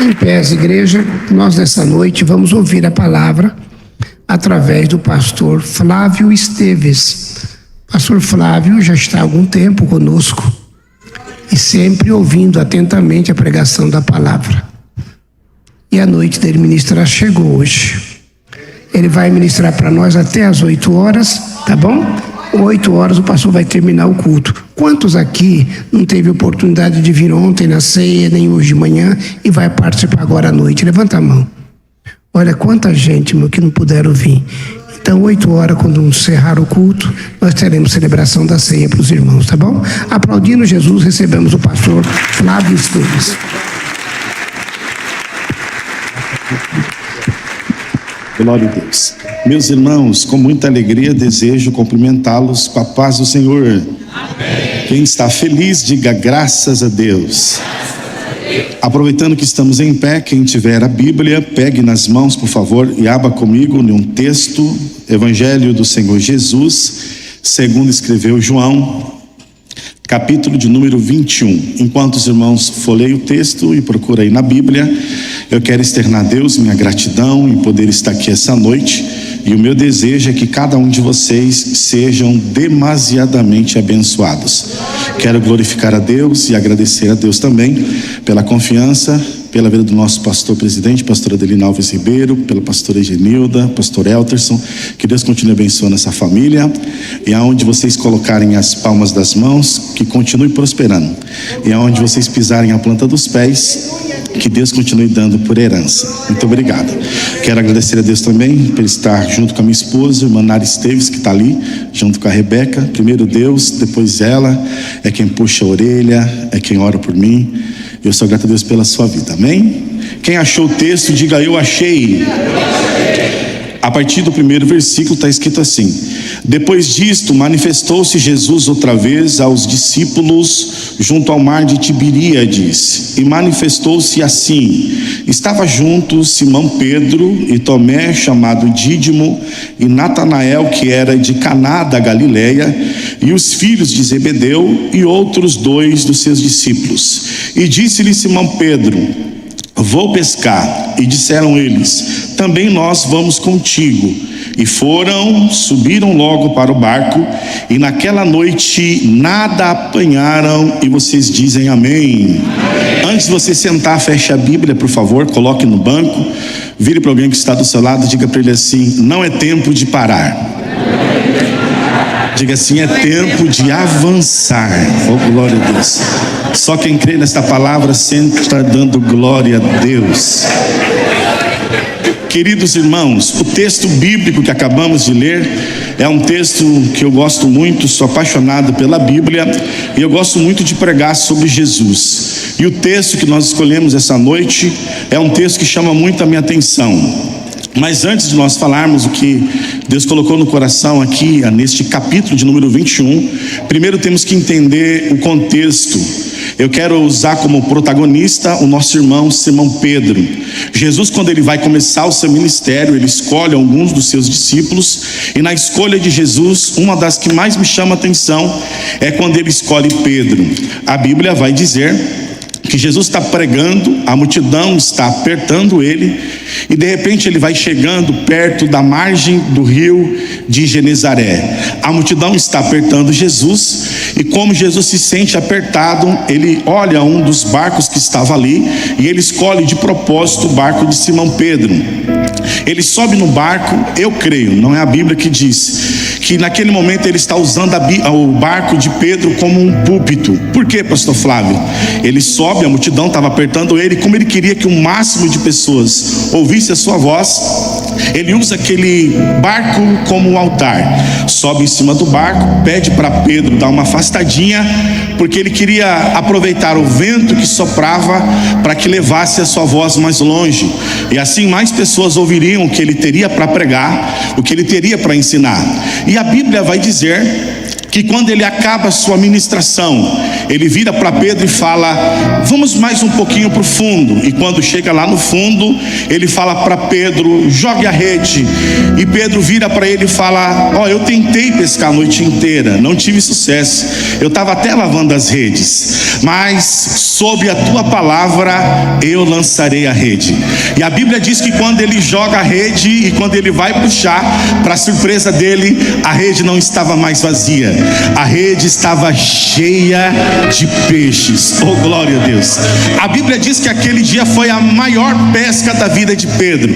Em pé, igreja, nós nessa noite vamos ouvir a palavra através do pastor Flávio Esteves. Pastor Flávio já está há algum tempo conosco e sempre ouvindo atentamente a pregação da palavra. E a noite dele ministrar chegou hoje. Ele vai ministrar para nós até às 8 horas, tá bom? 8 horas o pastor vai terminar o culto. Quantos aqui não teve oportunidade de vir ontem na ceia, nem hoje de manhã, e vai participar agora à noite? Levanta a mão. Olha quanta gente, meu, que não puderam vir. Então, 8 horas, quando encerrar o culto, nós teremos celebração da ceia para os irmãos, tá bom? Aplaudindo Jesus, recebemos o pastor Flávio Esteves. Glória a Deus. Meus irmãos, com muita alegria desejo cumprimentá-los com a paz do Senhor. Amém. Quem está feliz, diga graças a Deus. Aproveitando que estamos em pé, quem tiver a Bíblia, pegue nas mãos, por favor, e abra comigo em um texto, Evangelho do Senhor Jesus, segundo escreveu João, capítulo de número 21. Enquanto os irmãos folheiam o texto e procuram aí na Bíblia, eu quero externar a Deus minha gratidão em poder estar aqui essa noite, e o meu desejo é que cada um de vocês sejam demasiadamente abençoados. Quero glorificar a Deus e agradecer a Deus também pela confiança, pela vida do nosso pastor presidente, pastor Adelina Alves Ribeiro, pela pastora Egenilda, pastor Elterson. Que Deus continue abençoando essa família, e aonde vocês colocarem as palmas das mãos, que continue prosperando, e aonde vocês pisarem a planta dos pés, que Deus continue dando por herança. Muito obrigado. Quero agradecer a Deus também por estar junto com a minha esposa, irmã Nara Esteves, que está ali, junto com a Rebeca. Primeiro Deus, depois ela, é quem puxa a orelha, é quem ora por mim. Eu sou grato a Deus pela sua vida, amém? Quem achou o texto, diga eu achei. A partir do primeiro versículo está escrito assim: depois disto manifestou-se Jesus outra vez aos discípulos junto ao mar de Tiberíades, e manifestou-se assim: estava junto Simão Pedro e Tomé chamado Dídimo, e Natanael, que era de Caná da Galileia, e os filhos de Zebedeu, e outros 2 dos seus discípulos. E disse-lhe Simão Pedro: vou pescar. E disseram eles: também nós vamos contigo. E subiram logo para o barco, e naquela noite nada apanharam. E vocês dizem amém. Antes de você sentar, feche a Bíblia, por favor, coloque no banco, vire para alguém que está do seu lado, diga para ele assim: não é tempo de parar. Diga assim: é tempo de avançar. Oh, glória a Deus. Só quem crê nesta palavra sempre está dando glória a Deus. Queridos irmãos, o texto bíblico que acabamos de ler é um texto que eu gosto muito, sou apaixonado pela Bíblia, e eu gosto muito de pregar sobre Jesus. E o texto que nós escolhemos essa noite é um texto que chama muito a minha atenção. Mas antes de nós falarmos o que Deus colocou no coração aqui, neste capítulo de número 21, primeiro temos que entender o contexto. Eu quero usar como protagonista o nosso irmão Simão Pedro. Jesus, quando ele vai começar o seu ministério, ele escolhe alguns dos seus discípulos, e na escolha de Jesus, uma das que mais me chama a atenção é quando ele escolhe Pedro. A Bíblia vai dizer que Jesus está pregando, a multidão está apertando ele, e de repente ele vai chegando perto da margem do rio de Genezaré. A multidão está apertando Jesus, e como Jesus se sente apertado, ele olha um dos barcos que estava ali, e ele escolhe de propósito o barco de Simão Pedro. Ele sobe no barco, eu creio, não é a Bíblia que diz, que naquele momento ele está usando o barco de Pedro como um púlpito. Por quê, pastor Flávio? Ele sobe, a multidão estava apertando ele, como ele queria que o máximo de pessoas ouvisse a sua voz, ele usa aquele barco como um altar. Sobe em cima do barco, pede para Pedro dar uma afastadinha, porque ele queria aproveitar o vento que soprava para que levasse a sua voz mais longe, e assim mais pessoas ouviriam o que ele teria para pregar, o que ele teria para ensinar. E a Bíblia vai dizer que quando ele acaba a sua ministração, ele vira para Pedro e fala: vamos mais um pouquinho para o fundo. E quando chega lá no fundo, ele fala para Pedro: jogue a rede. E Pedro vira para ele e fala: eu tentei pescar a noite inteira, não tive sucesso, eu estava até lavando as redes, mas sob a tua palavra eu lançarei a rede. E a Bíblia diz que quando ele joga a rede e quando ele vai puxar, para surpresa dele, a rede não estava mais vazia, a rede estava cheia de peixes. Oh, glória a Deus. A Bíblia diz que aquele dia foi a maior pesca da vida de Pedro.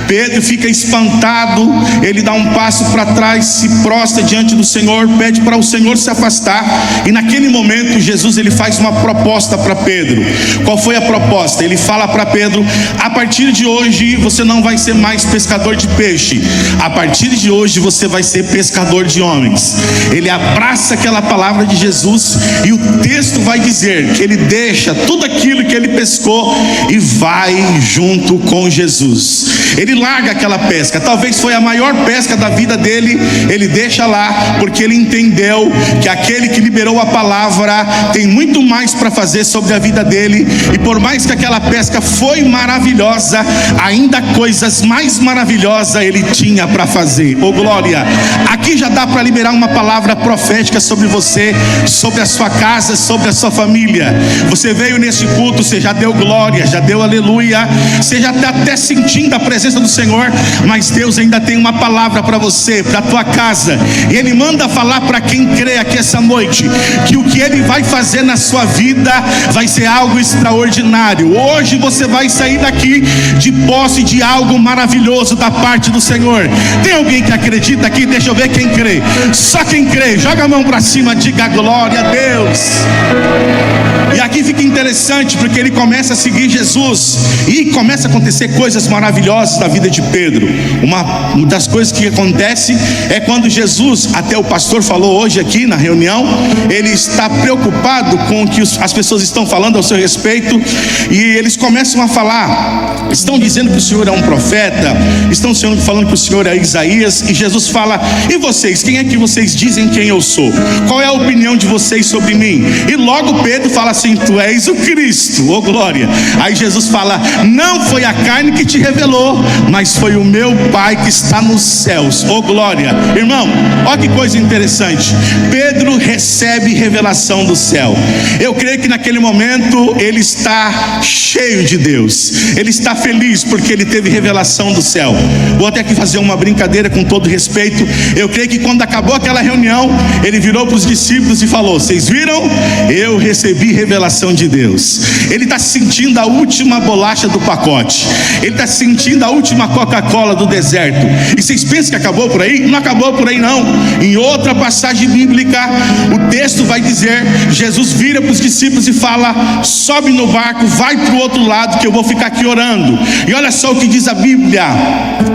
Pedro fica espantado, ele dá um passo para trás, se prostra diante do Senhor, pede para o Senhor se afastar. E naquele momento Jesus ele faz uma proposta para Pedro. Qual foi a proposta? Ele fala para Pedro: a partir de hoje você não vai ser mais pescador de peixe, a partir de hoje você vai ser pescador de homens. Ele abraça aquela palavra de Jesus e o texto vai dizer que ele deixa tudo aquilo que ele pescou e vai junto com Jesus. Ele larga aquela pesca, talvez foi a maior pesca da vida dele, ele deixa lá porque ele entendeu que aquele que liberou a palavra tem muito mais para fazer sobre a vida dele. E por mais que aquela pesca foi maravilhosa, ainda coisas mais maravilhosas ele tinha para fazer. Oh, glória! Aqui já dá para liberar uma palavra profética sobre você, sobre a sua casa, sobre a sua família. Você veio nesse culto, você já deu glória, já deu aleluia, você já está até sentindo a presença do Senhor, mas Deus ainda tem uma palavra para você, para a tua casa. E Ele manda falar para quem crê aqui essa noite, que o que Ele vai fazer na sua vida vai ser algo extraordinário. Hoje você vai sair daqui de posse de algo maravilhoso da parte do Senhor. Tem alguém que acredita aqui? Deixa eu ver quem crê. Só quem crê, joga a mão para cima, diga glória a Deus. E aqui fica interessante, porque ele começa a seguir Jesus e começa a acontecer coisas maravilhosas na vida de Pedro. Uma das coisas que acontece é quando Jesus, até o pastor falou hoje aqui na reunião, ele está preocupado com o que as pessoas estão falando ao seu respeito, e eles começam a falar, estão dizendo que o Senhor é um profeta, estão falando que o Senhor é Isaías, e Jesus fala: e vocês, quem é que vocês dizem quem eu sou? Qual é a opinião de vocês sobre mim? E logo Pedro fala assim: tu és o Cristo. Oh, glória! Aí Jesus fala: não foi a carne que te revelou, mas foi o meu Pai que está nos céus. Oh, glória! Irmão, olha que coisa interessante. Pedro recebe revelação do céu. Eu creio que naquele momento ele está cheio de Deus, ele está feliz porque ele teve revelação do céu. Vou até aqui fazer uma brincadeira com todo respeito. Eu creio que quando acabou aquela reunião, ele virou para os discípulos e falou: vocês viram? Eu recebi revelação de Deus. Ele está sentindo a última bolacha do pacote, ele está sentindo a última Coca-Cola do deserto. E vocês pensam que acabou por aí? Não acabou por aí não. Em outra passagem bíblica, o texto vai dizer, Jesus vira para os discípulos e fala: sobe no barco, vai para o outro lado que eu vou ficar aqui orando. E olha só o que diz a Bíblia.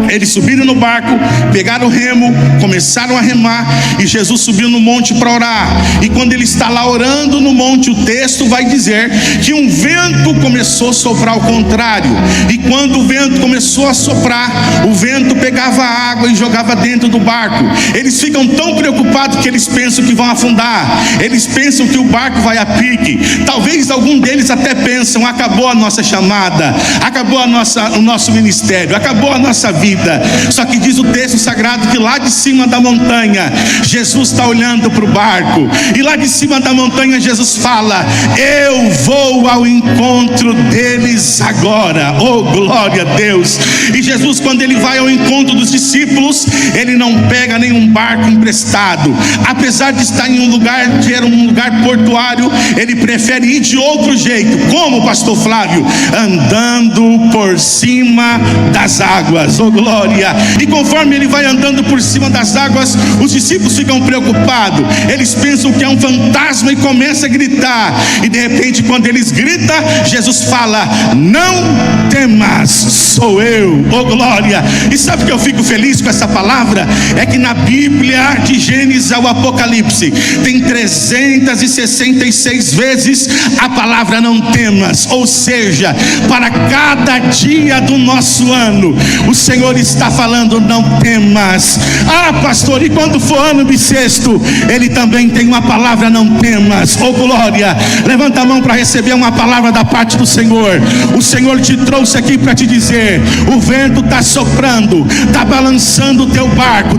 Eles subiram no barco, pegaram o remo, começaram a remar, e Jesus subiu no monte para orar. E quando ele está lá orando no monte, o texto vai dizer que um vento começou a soprar ao contrário. E quando o vento começou a soprar, o vento pegava a água e jogava dentro do barco. Eles ficam tão preocupados que eles pensam que vão afundar, eles pensam que o barco vai a pique. Talvez algum deles até pensam: acabou a nossa chamada, acabou o nosso ministério, acabou a nossa vida. Só que diz o texto sagrado que lá de cima da montanha, Jesus está olhando para o barco, e lá de cima da montanha Jesus fala: eu vou ao encontro deles agora. Oh, glória a Deus! E Jesus, quando ele vai ao encontro dos discípulos, ele não pega nenhum barco emprestado. Apesar de estar em um lugar que era um lugar portuário, ele prefere ir de outro jeito. Como, pastor Flávio? Andando por cima das águas. Oh, glória! E conforme ele vai andando por cima das águas, os discípulos ficam preocupados. Eles pensam que é um fantasma e começam a gritar. E de repente, quando eles gritam, Jesus fala: não temas, sou eu. Oh, glória! E sabe que eu fico feliz com essa palavra? É que na Bíblia, de Gênesis ao Apocalipse, tem 366 vezes a palavra não temas. Ou seja, para cada dia do nosso ano, o Senhor está falando: não temas. Ah, pastor, e quando for ano bissexto? Cristo, Ele também tem uma palavra: não temas. Oh glória, levanta a mão para receber uma palavra da parte do Senhor. O Senhor te trouxe aqui para te dizer: o vento está soprando, está balançando o teu barco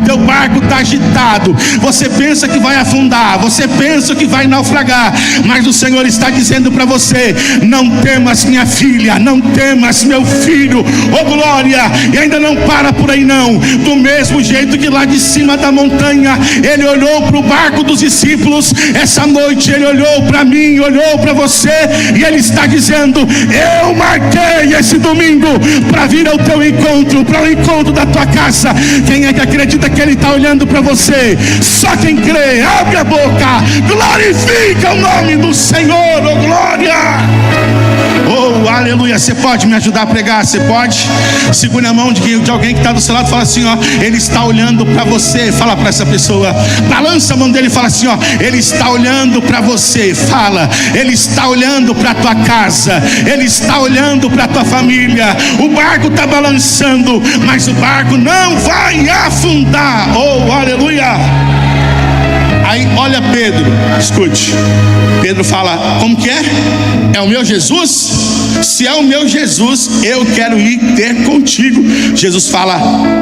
está agitado, você pensa que vai afundar, você pensa que vai naufragar, mas o Senhor está dizendo para você: não temas, minha filha, não temas, meu filho. Oh glória, e ainda não para por aí não. Do mesmo jeito que lá de cima da montanha Ele olhou para o barco dos discípulos, essa noite Ele olhou para mim, olhou para você, e Ele está dizendo: eu marquei esse domingo para vir ao teu encontro, para o encontro da tua casa. Quem é que acredita que Ele está olhando para você? Só quem crê. Abre a boca, glorifica o nome do Senhor. Oh glória, oh aleluia. Você pode me ajudar a pregar? Você pode? Segure a mão de alguém que está do seu lado, fala assim: ó, Ele está olhando para você. Fala para essa pessoa, balança a mão dele e fala assim: ó, Ele está olhando para você. Fala: Ele está olhando para a tua casa, Ele está olhando para a tua família. O barco está balançando, mas o barco não vai afundar. Oh aleluia. Aí olha Pedro, escute. Pedro fala: como que é? É o meu Jesus? Se é o meu Jesus, eu quero ir ter contigo. Jesus fala: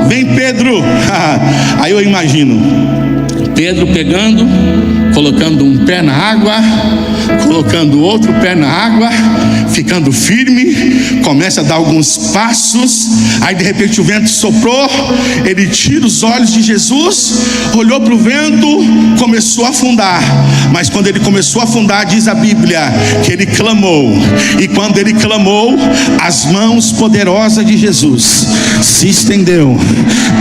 vem Pedro. Aí eu imagino Pedro pegando, colocando um pé na água, colocando outro pé na água, ficando firme, começa a dar alguns passos. Aí de repente o vento soprou, ele tira os olhos de Jesus, olhou para o vento, começou a afundar. Mas quando ele começou a afundar, diz a Bíblia que ele clamou, e quando ele clamou, as mãos poderosas de Jesus se estendeu,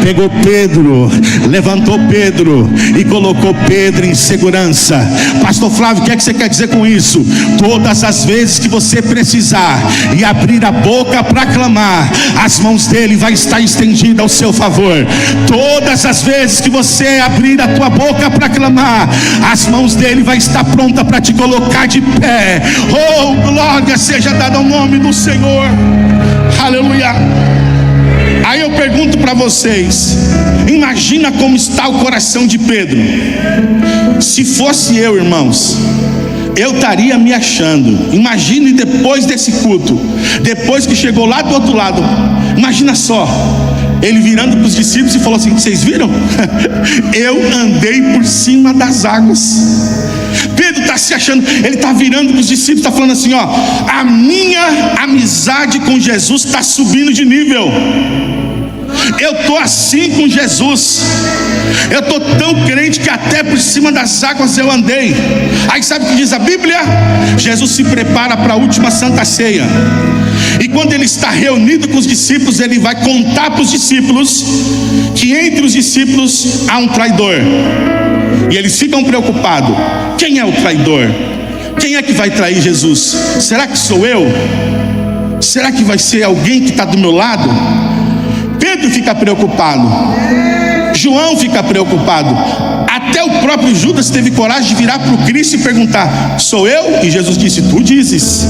pegou Pedro, levantou Pedro e colocou Pedro em segurança. Pastor Flávio, o que é que você quer dizer com isso? Todas as vezes que você precisar e abrir a boca para clamar, as mãos dele vai estar estendida ao seu favor. Todas as vezes que você abrir a tua boca para clamar, as mãos dele vai estar pronta para te colocar de pé. Oh glória seja dada ao nome do Senhor. Aleluia. Aí eu pergunto para vocês: imagina como está o coração de Pedro. Se fosse eu, irmãos, eu estaria me achando. Imagine depois desse culto, depois que chegou lá do outro lado, imagina só, ele virando para os discípulos e falou assim: vocês viram? Eu andei por cima das águas. Pedro está se achando, ele está virando para os discípulos, está falando assim: ó, a minha amizade com Jesus está subindo de nível. Eu estou assim com Jesus, eu estou tão crente que até por cima das águas eu andei. Aí sabe o que diz a Bíblia? Jesus se prepara para a última Santa Ceia, e quando ele está reunido com os discípulos, ele vai contar para os discípulos que entre os discípulos há um traidor. E eles ficam preocupados: quem é o traidor? Quem é que vai trair Jesus? Será que sou eu? Será que vai ser alguém que está do meu lado? Pedro fica preocupado, João fica preocupado, até o próprio Judas teve coragem de virar para o Cristo e perguntar: sou eu? E Jesus disse: tu dizes.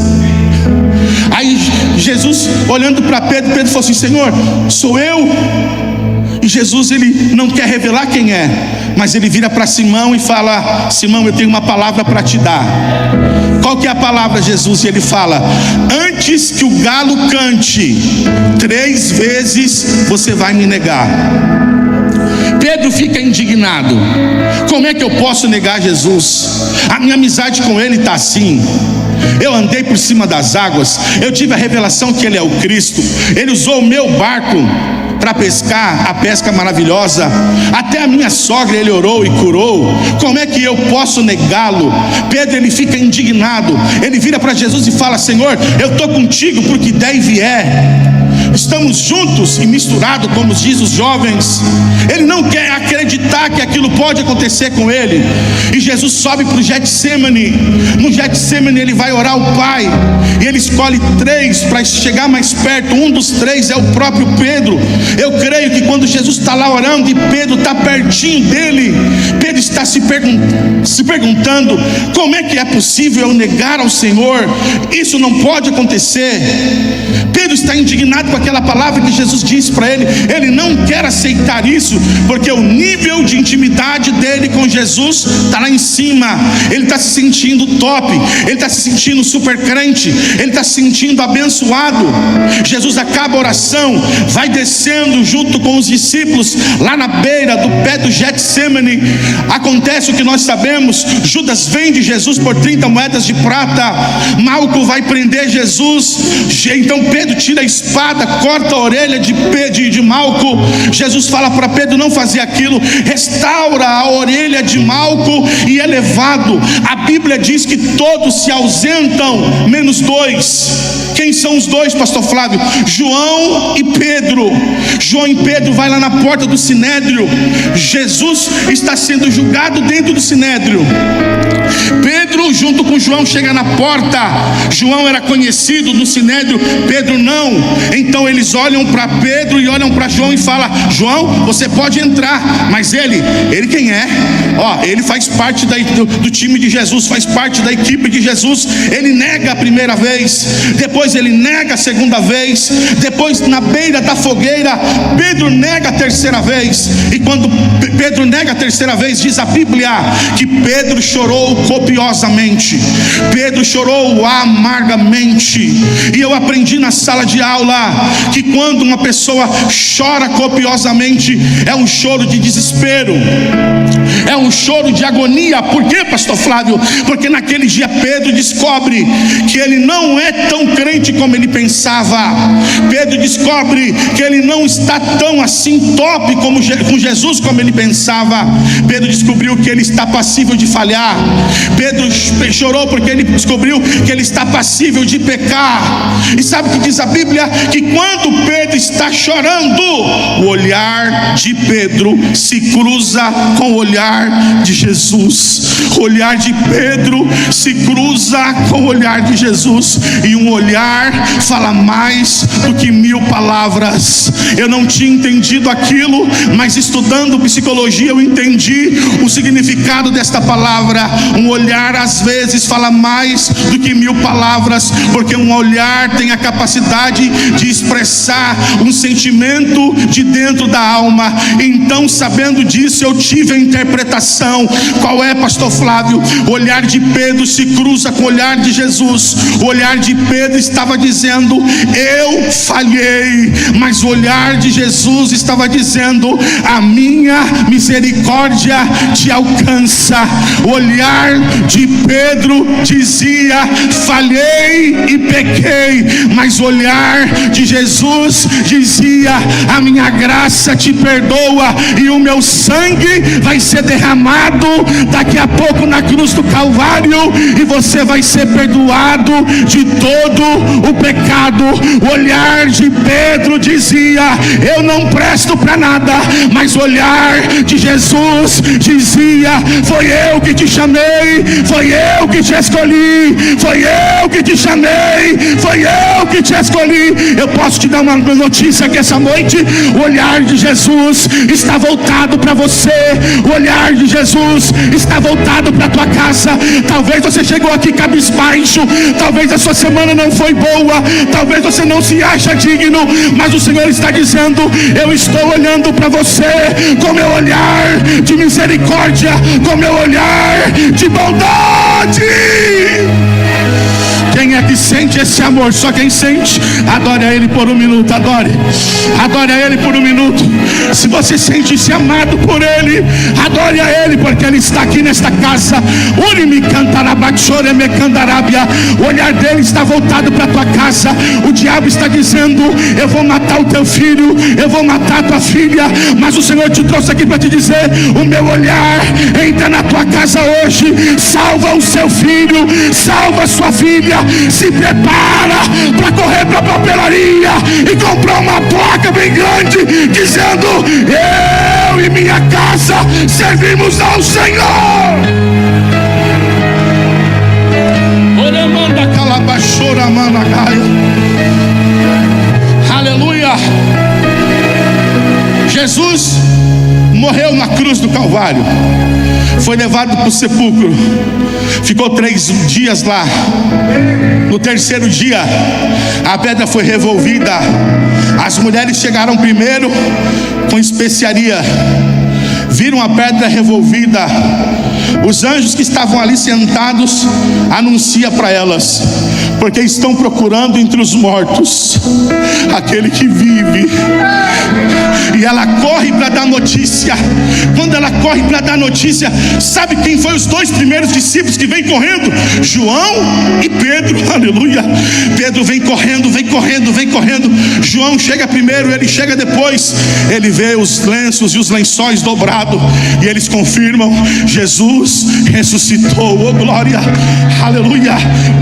Aí Jesus, olhando para Pedro, Pedro falou assim: Senhor, sou eu? E Jesus, ele não quer revelar quem é, mas ele vira para Simão e fala: Simão, eu tenho uma palavra para te dar. Qual que é a palavra, Jesus? E ele fala: antes que o galo cante 3 vezes, você vai me negar. Pedro fica indignado: como é que eu posso negar Jesus? A minha amizade com ele está assim. Eu andei por cima das águas, eu tive a revelação que ele é o Cristo, ele usou o meu barco para pescar, a pesca maravilhosa. Até a minha sogra ele orou e curou. Como é que eu posso negá-lo? Pedro, ele fica indignado, ele vira para Jesus e fala: Senhor, eu estou contigo porque der e vier, estamos juntos e misturados, como diz os jovens. Ele não quer acreditar que aquilo pode acontecer com ele. E Jesus sobe para o Getsemane. No Getsemane ele vai orar ao Pai, e ele escolhe 3 para chegar mais perto. Um dos 3 é o próprio Pedro. Eu creio que quando Jesus está lá orando e Pedro está pertinho dele, Pedro está se perguntando: como é que é possível eu negar ao Senhor? Isso não pode acontecer. Pedro está indignado com aquela palavra que Jesus disse para ele. Ele não quer aceitar isso, porque o nível de intimidade dele com Jesus está lá em cima. Ele está se sentindo top, ele está se sentindo super crente, ele está se sentindo abençoado. Jesus acaba a oração, vai descendo junto com os discípulos lá na beira do pé do Getsemane. Acontece o que nós sabemos: Judas vende Jesus por 30 moedas de prata. Malco vai prender Jesus. Então Pedro tira a espada, corta a orelha de Malco. Jesus fala para Pedro não fazer aquilo, restaura a orelha de Malco e é levado. A Bíblia diz que todos se ausentam, menos dois. Quem são os dois, pastor Flávio? João e Pedro. João e Pedro vai lá na porta do Sinédrio. Jesus está sendo julgado dentro do Sinédrio. Pedro junto com João chega na porta. João era conhecido no Sinédrio, Pedro não. Então eles olham para Pedro e olham para João e falam: João, você pode entrar. Mas ele quem é? Ele faz parte do time de Jesus, faz parte da equipe de Jesus. Ele nega a primeira vez, depois ele nega a segunda vez, depois na beira da fogueira Pedro nega a terceira vez. E quando Pedro nega a terceira vez, diz a Bíblia que Pedro chorou copiosamente. Pedro chorou amargamente. E eu aprendi na sala de aula que quando uma pessoa chora copiosamente, é um choro de desespero, é um choro de agonia. Por quê, pastor Flávio? Porque naquele dia Pedro descobre que ele não é tão crente como ele pensava. Pedro descobre que ele não está tão assim top com Jesus como ele pensava. Pedro descobriu que ele está passível de falhar. Pedro chorou porque ele descobriu que ele está passível de pecar. E sabe o que diz a Bíblia? Que quando Pedro está chorando, o olhar de Pedro se cruza com o olhar de Jesus. O olhar de Pedro se cruza com o olhar de Jesus. E um olhar fala mais do que 1000 palavras. Eu não tinha entendido aquilo, mas estudando psicologia eu entendi o significado desta palavra. Um olhar às vezes fala mais do que 1000 palavras, porque um olhar tem a capacidade de expressar um sentimento de dentro da alma. Então, sabendo disso, eu tive a interpretação. Qual é, pastor Flávio? O olhar de Pedro se cruza com o olhar de Jesus. O olhar de Pedro estava dizendo: eu falhei, mas o olhar de Jesus estava dizendo: a minha misericórdia te alcança. O olhar de Pedro dizia: falhei e pequei, mas o olhar de Jesus dizia: a minha graça te perdoa e o meu sangue vai ser derramado daqui a pouco na cruz do Calvário, e você vai ser perdoado de todo o pecado. O olhar de Pedro dizia: eu não presto para nada, mas o olhar de Jesus dizia: foi eu que te chamei, foi eu que te escolhi, foi eu que te chamei, foi eu que te escolhi. Eu posso te dar uma notícia que essa noite o olhar de Jesus está voltado para você. O olhar de Jesus está voltado para a tua casa. Talvez você chegou aqui cabisbaixo, talvez a sua semana não foi boa, talvez você não se acha digno, mas o Senhor está dizendo: eu estou olhando para você com meu olhar de misericórdia, com meu olhar de bondade. Quem é que sente esse amor? Só quem sente. Adore a Ele por um minuto. Adore a Ele por um minuto. Se você sente-se amado por Ele, adore a Ele, porque Ele está aqui nesta casa. O olhar dele está voltado para a tua casa. O diabo está dizendo: eu vou matar o teu filho, eu vou matar a tua filha. Mas o Senhor te trouxe aqui para te dizer: o meu olhar entra na tua casa hoje, salva o seu filho, salva a sua filha. Se prepara para correr para a papelaria e comprar uma placa bem grande dizendo: eu e minha casa servimos ao Senhor. Aleluia. Jesus morreu na cruz do Calvário. foi levado para o sepulcro, ficou 3 dias lá. No terceiro dia, a pedra foi revolvida. As mulheres chegaram primeiro com especiaria, viram a pedra revolvida. Os anjos que estavam ali sentados anunciam para elas, porque estão procurando entre os mortos aquele que vive. E ela corre para dar notícia. Quando ela corre para dar notícia, sabe quem foi os 2 primeiros discípulos que vem correndo? João e Pedro. Aleluia. Pedro vem correndo, vem correndo, vem correndo. João chega primeiro, ele chega depois. Ele vê os lenços e os lençóis dobrados, e eles confirmam: Jesus ressuscitou. Oh glória, aleluia.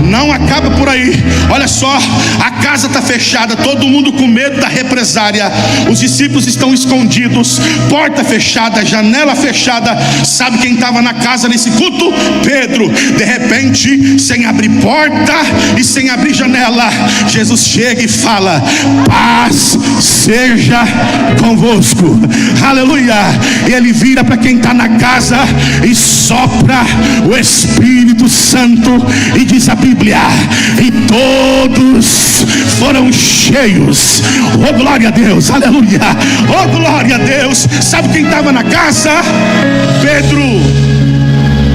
Não acaba por aí. Olha só, a casa está fechada, todo mundo com medo da represária. Os discípulos estão escondidos, porta fechada, janela fechada. Sabe quem estava na casa nesse culto? Pedro. De repente, sem abrir porta e sem abrir janela, Jesus chega e fala: paz seja convosco. Aleluia. E ele vira para quem está na casa e sopra o Espírito Santo, e diz a Bíblia: e todos foram cheios. Oh glória a Deus, aleluia. Oh glória a Deus. Sabe quem estava na casa? Pedro.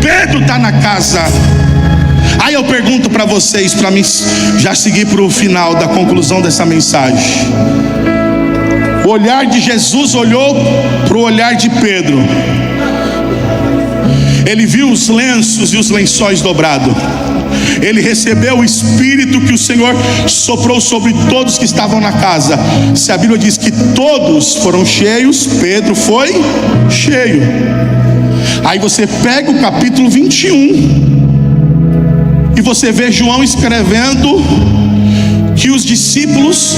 Pedro está na casa. Aí eu pergunto para vocês, para mim já seguir para o final da conclusão dessa mensagem. O olhar de Jesus olhou para o olhar de Pedro. Ele viu os lenços e os lençóis dobrados. Ele recebeu o Espírito que o Senhor soprou sobre todos que estavam na casa. Se a Bíblia diz que todos foram cheios, Pedro foi cheio. Aí você pega o capítulo 21 e você vê João escrevendo que os discípulos,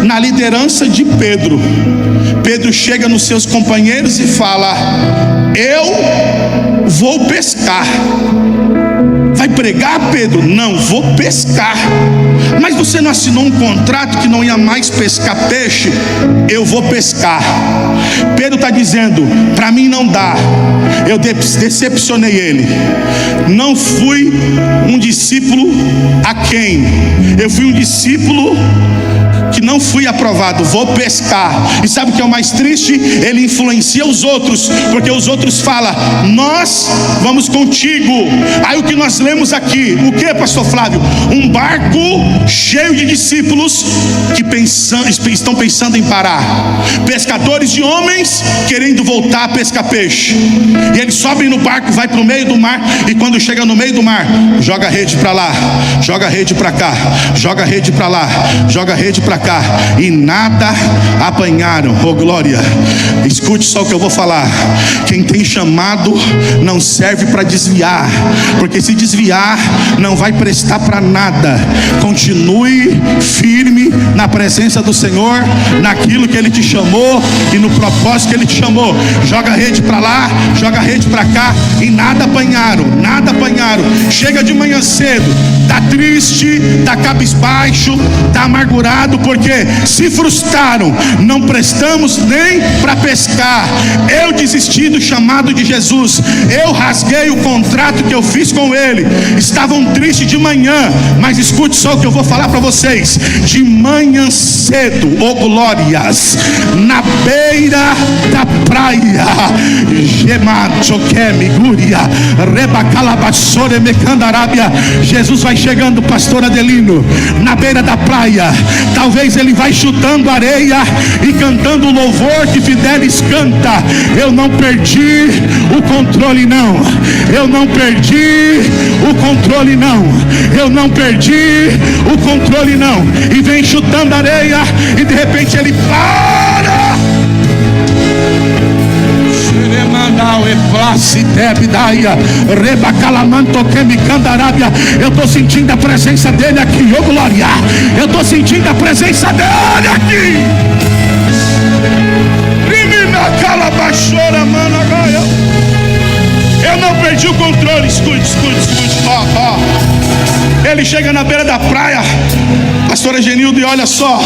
na liderança de Pedro, Pedro chega nos seus companheiros e fala: eu vou pescar. Vai pregar, Pedro? Não, vou pescar. Mas você não assinou um contrato que não ia mais pescar peixe? Eu vou pescar. Pedro está dizendo: para mim não dá. Eu decepcionei ele. Não fui um discípulo a quem? Eu fui um discípulo que não fui aprovado. Vou pescar. E sabe o que é o mais triste? Ele influencia os outros, porque os outros falam: nós vamos contigo. Aí o que nós lemos aqui, o que, pastor Flávio? Um barco cheio de discípulos que estão pensando em parar. Pescadores de homens querendo voltar a pescar peixe. E eles sobem no barco, vai para o meio do mar, e quando chega no meio do mar, joga a rede para lá, joga a rede para cá, joga a rede para lá, joga a rede para cá, e nada apanharam. Oh glória. Escute só o que eu vou falar. Quem tem chamado não serve para desviar, porque se desviar não vai prestar para nada. Continue firme na presença do Senhor, naquilo que Ele te chamou e no propósito que Ele te chamou. Joga a rede para lá, joga a rede para cá, e nada apanharam, nada apanharam. Chega de manhã cedo, tá triste, tá cabisbaixo, tá amargurado, porque se frustraram. Não prestamos nem para pescar. Eu desisti do chamado de Jesus. Eu rasguei o contrato que eu fiz com Ele. Estavam tristes de manhã, mas escute só o que eu vou falar para vocês. De manhã cedo, oh glórias, na beira da praia, Jesus vai chegando, pastor Adelino, na beira da praia. Talvez ele vai chutando areia e cantando o louvor que Fidelis canta. Eu não perdi o controle não. Eu não perdi o controle não. Eu não perdi o controle não. E vem chutando areia, e de repente ele para. Eu estou sentindo a presença dele aqui. Oh glória. Eu estou sentindo a presença dele aqui. Eu não perdi o controle. Escute. Ele chega na beira da praia. Pastora Genilde, olha só,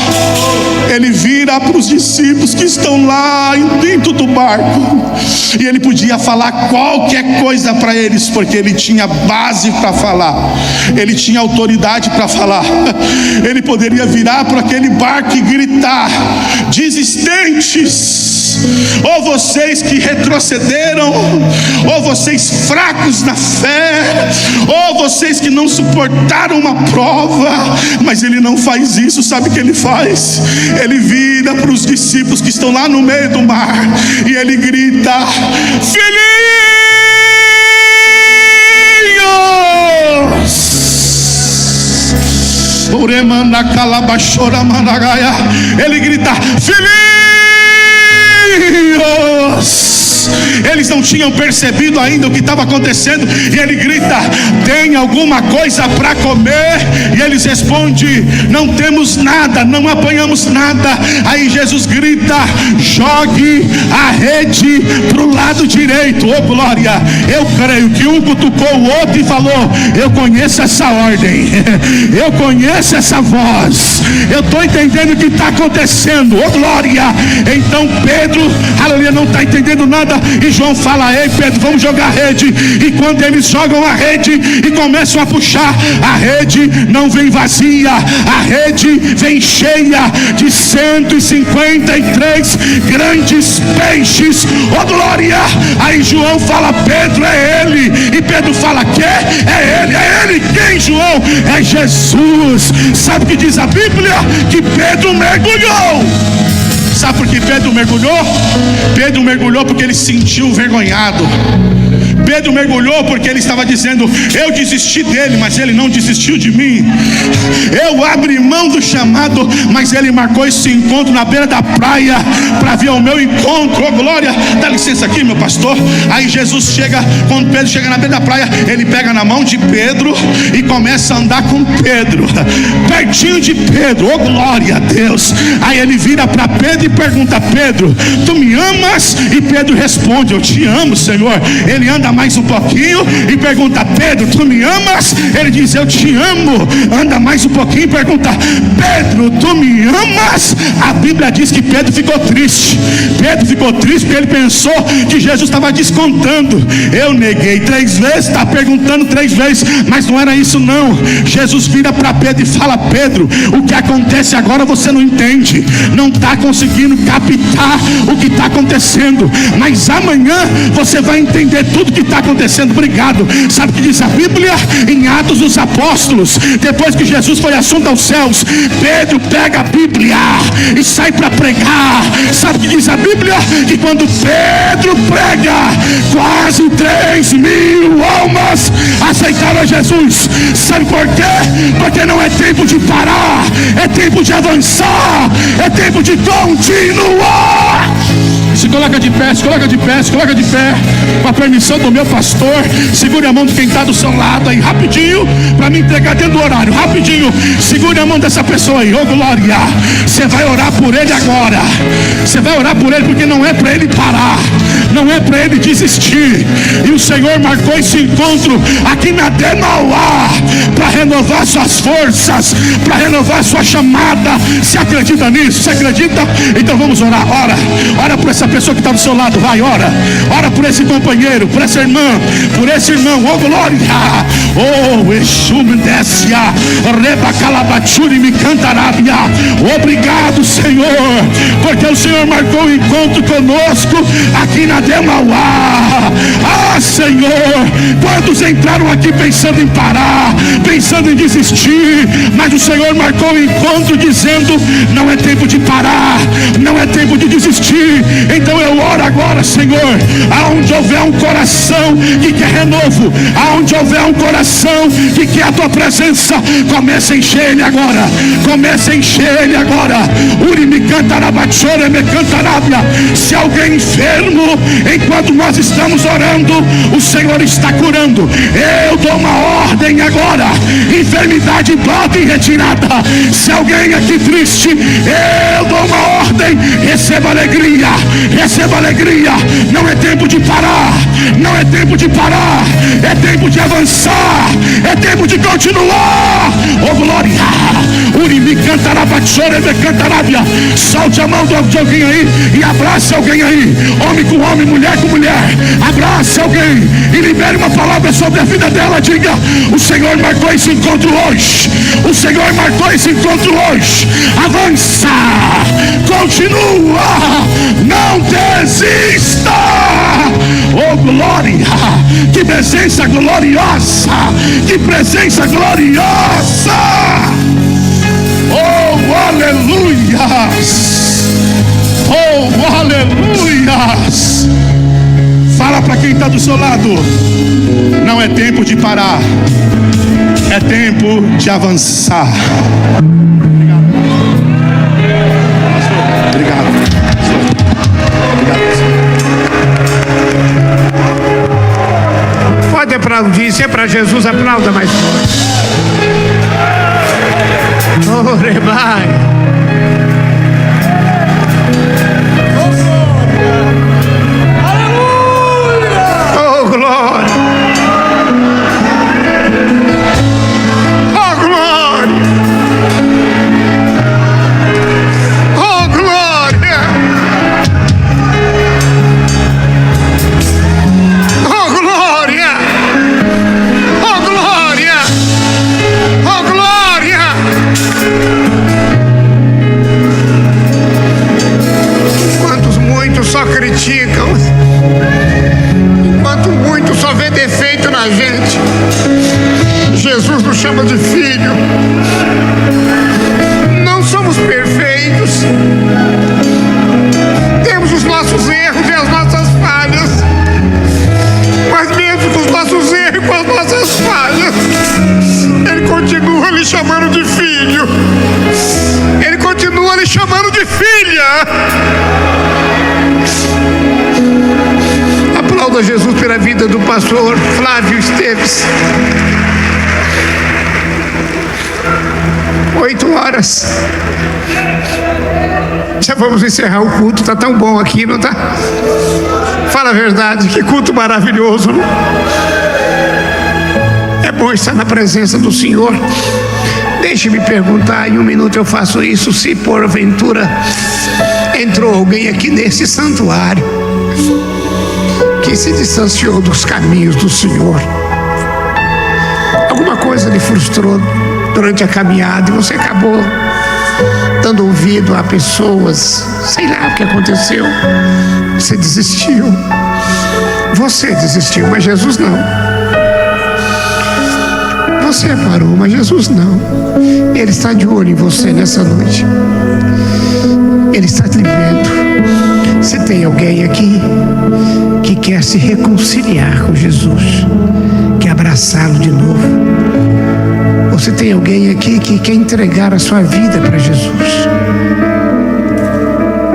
ele vira para os discípulos que estão lá dentro do barco, e ele podia falar qualquer coisa para eles, porque ele tinha base para falar, ele tinha autoridade para falar. Ele poderia virar para aquele barco e gritar: desistentes, ou vocês que retrocederam, ou vocês fracos na fé, ou vocês que não suportaram uma prova. Mas ele não faz isso. Sabe o que ele faz? Ele vira para os discípulos que estão lá no meio do mar e ele grita: filhinhos! Ele grita: filhinhos! Eles não tinham percebido ainda o que estava acontecendo, e ele grita: tem alguma coisa para comer? E eles respondem: não temos nada, não apanhamos nada. Aí Jesus grita: jogue a rede para o lado direito. Oh glória! Eu creio que um cutucou o outro e falou: eu conheço essa ordem, eu conheço essa voz, eu estou entendendo o que está acontecendo. Oh glória! Então Pedro, aleluia, não está entendendo nada, e João fala: ei Pedro, vamos jogar a rede. E quando eles jogam a rede e começam a puxar, a rede não vem vazia, a rede vem cheia de 153 grandes peixes. Oh glória! Aí João fala: Pedro, é ele. E Pedro fala: que? É ele. É ele quem, João? É Jesus. Sabe o que diz a Bíblia? Que Pedro mergulhou. Sabe por que Pedro mergulhou? Pedro mergulhou porque ele se sentiu envergonhado. Pedro mergulhou porque ele estava dizendo: eu desisti dele, mas ele não desistiu de mim. Eu abri mão do chamado, mas ele marcou esse encontro na beira da praia para vir ao meu encontro. Oh glória! Dá licença aqui, meu pastor. Aí Jesus chega, quando Pedro chega na beira da praia, ele pega na mão de Pedro e começa a andar com Pedro, pertinho de Pedro. Oh glória a Deus! Aí ele vira para Pedro e pergunta: Pedro, tu me amas? E Pedro responde: eu te amo, Senhor. Ele anda mais um pouquinho e pergunta: Pedro, tu me amas? Ele diz: eu te amo. Anda mais um pouquinho e pergunta: Pedro, tu me amas? A Bíblia diz que Pedro ficou triste. Pedro ficou triste porque ele pensou que Jesus estava descontando. Eu neguei 3 vezes, está perguntando 3 vezes, mas não era isso não. Jesus vira para Pedro e fala: Pedro, o que acontece agora você não entende, não está conseguindo captar o que está acontecendo, mas amanhã você vai entender tudo que está acontecendo. Obrigado. Sabe o que diz a Bíblia? Em Atos dos Apóstolos, depois que Jesus foi assunto aos céus, Pedro pega a Bíblia e sai para pregar. Sabe o que diz a Bíblia? Que quando Pedro prega, quase 3.000 almas aceitaram a Jesus. Sabe por quê? Porque não é tempo de parar, é tempo de avançar, é tempo de continuar. Se coloca de pé, se coloca de pé, se coloca de pé. Com a permissão do meu pastor, segure a mão de quem está do seu lado aí, rapidinho, para me entregar dentro do horário, rapidinho. Segure a mão dessa pessoa aí, oh glória. Você vai orar por ele agora. Você vai orar por ele porque não é para ele parar, não é para ele desistir. E o Senhor marcou esse encontro aqui na Demauá para renovar suas forças, para renovar sua chamada. Você acredita nisso? Você acredita? Então vamos orar. Ora por essa pessoa que está do seu lado. Vai, ora por esse companheiro, por essa irmã, por esse irmão. Oh glória! Oh Exumdécia, Reba Calabachuri me cantarabia. Obrigado, Senhor, porque o Senhor marcou o encontro conosco aqui na Demauá. Ah, Senhor, quantos entraram aqui pensando em parar, pensando em desistir, mas o Senhor marcou o encontro dizendo: não é tempo de parar, não é tempo de desistir. Então eu oro agora, Senhor, aonde houver um coração que quer renovo, aonde houver um coração que quer a tua presença, comece a encher ele agora, comece a encher ele agora. Uri me cantarabachore me cantarabia. Se alguém enfermo, enquanto nós estamos orando, o Senhor está curando. Eu dou uma ordem agora: enfermidade bota em retirada. Se alguém aqui triste, eu dou uma ordem ordem, receba alegria, receba alegria. Não é tempo de parar, não é tempo de parar, é tempo de avançar, é tempo de continuar. Oh glória, Urimi cantará, Batsorebe cantarábia. Solte a mão de alguém aí e abrace alguém aí, homem com homem, mulher com mulher. Abrace alguém e libere uma palavra sobre a vida dela. Diga: o Senhor marcou esse encontro hoje, o Senhor marcou esse encontro hoje. Avança, continua, não desista. Oh glória, que presença gloriosa, que presença gloriosa. Oh aleluias, oh aleluias. Fala para quem está do seu lado: não é tempo de parar, é tempo de avançar. Obrigado. Pode aplaudir, se é para Jesus, aplauda mais forte. Oh, rebai. Oh, glória. Oh, glória. Oh, glória. Oh, glória. Oh, glória. Oh, glória. Enquanto muitos só criticam, enquanto muitos só vê defeito na gente, Jesus nos chama de filho. Não somos perfeitos, temos os nossos erros e as nossas falhas, mas mesmo com os nossos erros e com as nossas falhas, Ele continua lhe chamando de filho, Ele continua lhe chamando de filha. Aplauda Jesus pela vida do pastor Flávio Esteves. 8h. Já vamos encerrar o culto. Tá tão bom aqui, não tá? Fala a verdade, que culto maravilhoso, não? É bom estar na presença do Senhor. Deixe-me perguntar, em 1 minuto eu faço isso, se porventura entrou alguém aqui nesse santuário que se distanciou dos caminhos do Senhor. Alguma coisa lhe frustrou durante a caminhada e você acabou dando ouvido a pessoas, sei lá o que aconteceu. Você desistiu. Você desistiu, mas Jesus não. Você parou, mas Jesus não. Ele está de olho em você nessa noite. Ele está te vendo. Se tem alguém aqui que quer se reconciliar com Jesus, quer abraçá-lo de novo, ou se tem alguém aqui que quer entregar a sua vida para Jesus,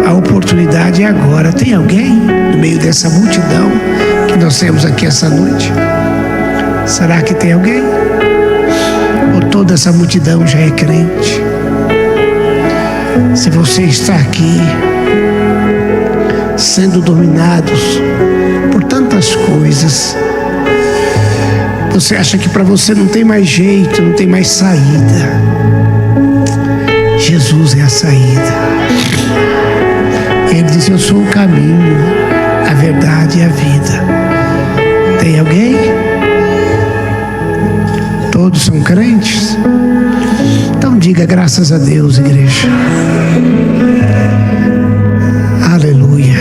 a oportunidade é agora. Tem alguém no meio dessa multidão que nós temos aqui essa noite? Será que tem alguém? Ou toda essa multidão já é crente? Se você está aqui sendo dominados por tantas coisas, você acha que para você não tem mais jeito, não tem mais saída. Jesus é a saída. Ele diz: eu sou o caminho, a verdade e a vida. Tem alguém? Todos são crentes? Então diga graças a Deus, igreja. Aleluia.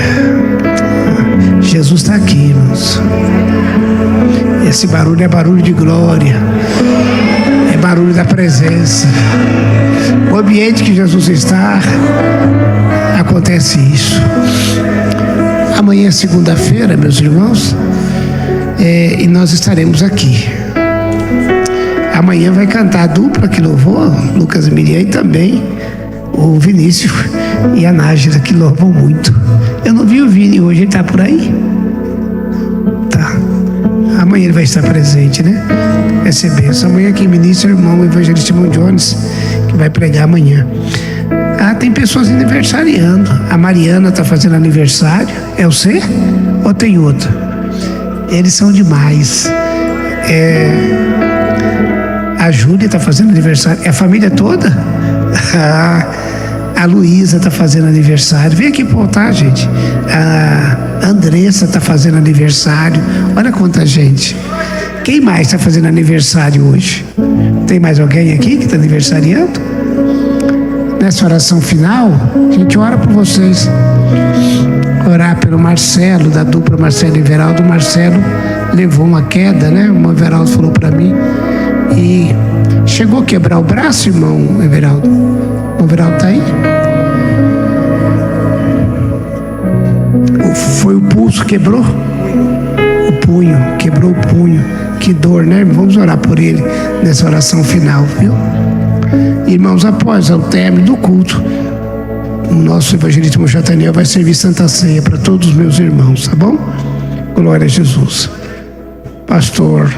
Jesus está aqui, irmãos. Esse barulho é barulho de glória, é barulho da presença. O ambiente que Jesus está, acontece isso. Amanhã é segunda-feira, meus irmãos, e nós estaremos aqui. Amanhã vai cantar a dupla que louvou, Lucas e Miriam, e também o Vinícius e a Nájila, que louvam muito. Eu não vi o Vini hoje, ele está por aí? Tá. Amanhã ele vai estar presente, né? Vai ser bênção. Amanhã quem ministra é o irmão evangelista Simão Jones, que vai pregar amanhã. tem pessoas aniversariando. A Mariana está fazendo aniversário. É você? Ou tem outra? Eles são demais. A Júlia está fazendo aniversário. É a família toda? A Luísa está fazendo aniversário. Vem aqui pro altar, gente. A Andressa está fazendo aniversário. Olha quanta gente. Quem mais está fazendo aniversário hoje? Tem mais alguém aqui que está aniversariando? Nessa oração final, a gente ora por vocês. Orar pelo Marcelo, da dupla Marcelo e Everaldo. O Marcelo levou uma queda, né? O Everaldo falou para mim. E chegou a quebrar o braço, irmão Everaldo? O Everaldo tá aí? Foi o pulso, quebrou? O punho, quebrou o punho. Que dor, né? Vamos orar por ele nessa oração final, viu? Irmãos, após o término do culto, o nosso evangelista Mojataniel vai servir Santa Ceia para todos os meus irmãos, tá bom? Glória a Jesus. Pastor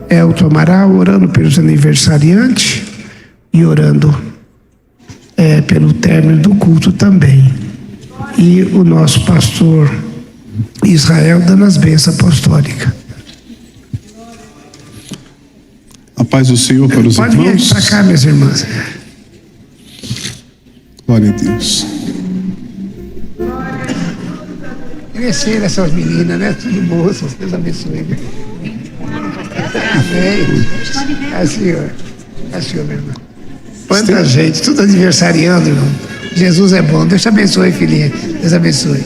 Elton Amaral, orando pelos aniversariantes e orando pelo término do culto também. E o nosso pastor Israel dando as bênçãos apostólicas. A paz do Senhor para os irmãos. Pode vir para cá, minhas irmãs. Glória a Deus. Cresceram essas meninas, né? Tudo moças, Deus abençoe. Amém. É, Senhor, meu irmão. Quanta gente, tudo aniversariando, irmão. Jesus é bom. Deus te abençoe, filhinha. Deus abençoe.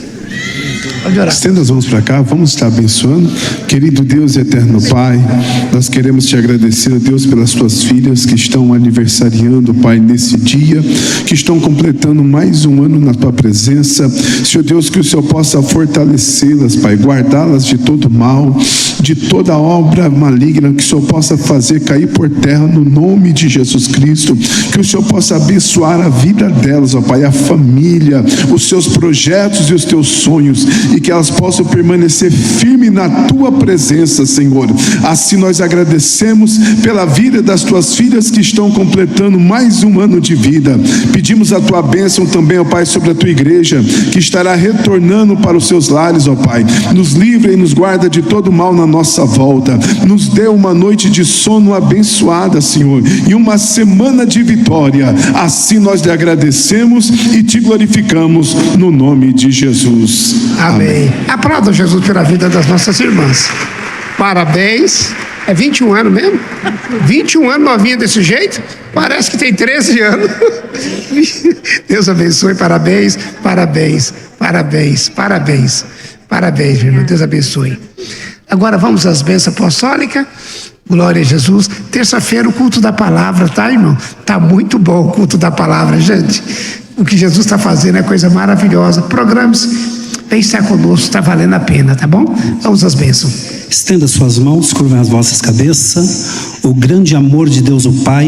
Pode orar. Estenda as mãos para cá, vamos estar abençoando. Querido Deus, eterno Pai, nós queremos te agradecer, a Deus, pelas tuas filhas que estão aniversariando, Pai, nesse dia, que estão completando mais um ano na tua presença. Senhor Deus, que o Senhor possa fortalecê-las, Pai, guardá-las de todo mal, de toda obra maligna, que o Senhor possa fazer cair por terra no nome de Jesus Cristo, que o Senhor possa abençoar a vida delas, ó Pai, a família, os seus projetos e os teus sonhos, e que elas possam permanecer firmes na tua presença, Senhor. Assim nós agradecemos pela vida das tuas filhas que estão completando mais um ano de vida. Pedimos a tua bênção também, ó Pai, sobre a tua igreja, que estará retornando para os seus lares, ó Pai. Nos livra e nos guarda de todo mal na nossa volta. Nos dê uma noite de sono abençoada, Senhor, e uma semana de vitória. Assim nós lhe agradecemos e te glorificamos no nome de Jesus. Amém. Aplauda Jesus pela vida das nossas irmãs. Parabéns. É 21 anos mesmo? 21 anos novinha desse jeito? Parece que tem 13 anos. Deus abençoe, parabéns, parabéns, parabéns, parabéns. Parabéns, meu irmão. Deus abençoe. Agora vamos às bênçãos apostólicas. Glória a Jesus. Terça-feira o culto da palavra, tá, irmão? Tá muito bom o culto da palavra, gente. O que Jesus está fazendo é coisa maravilhosa. Programe-se. Vem estar conosco, está valendo a pena, tá bom? Vamos às bênçãos. Estenda suas mãos, curvem as vossas cabeças. O grande amor de Deus o Pai,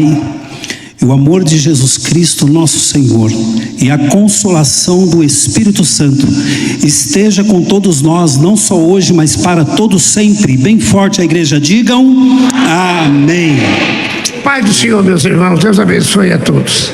e o amor de Jesus Cristo, nosso Senhor, e a consolação do Espírito Santo esteja com todos nós, não só hoje, mas para todos sempre. Bem forte a igreja, digam amém. Pai do Senhor, meus irmãos, Deus abençoe a todos.